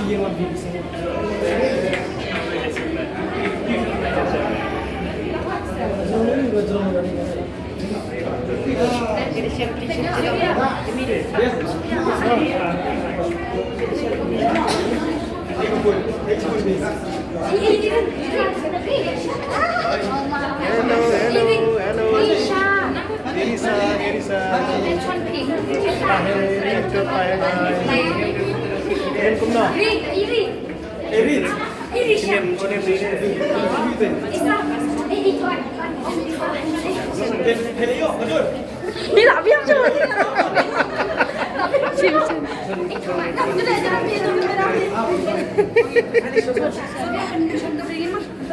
Yang lebih bisa. Mira, bien coba. Sini.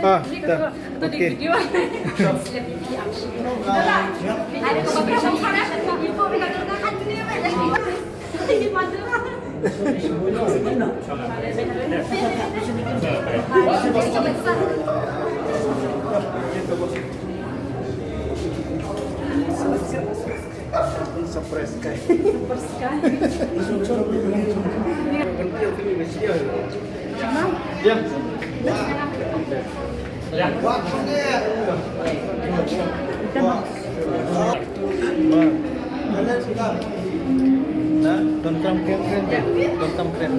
Ah, dah. Okey. Surprise sekali. Ya. Ya. Nah, don't come keren. Don't come keren.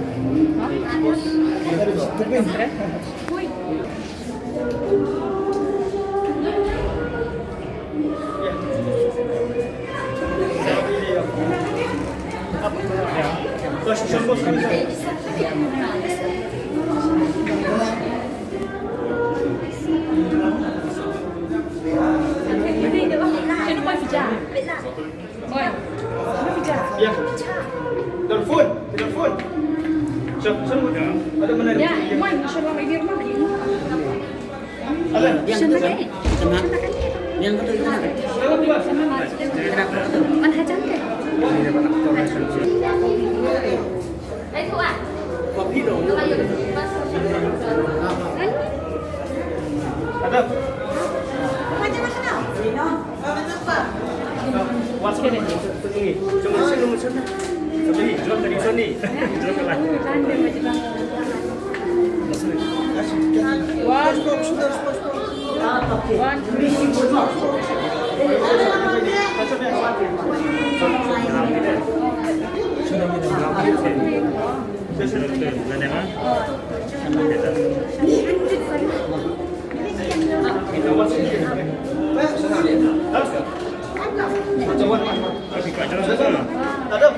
Ya. Telepon. Siap. Ada mana? Ya, Iwan, insyaallah ini rumah ini. Ada. Yang betul itu mana? Man hajankan. Kopi dong. Ada. WhatsApp ini. Cuma nomor sana. Ini jual dari Sony. Jual ke lain. Ada.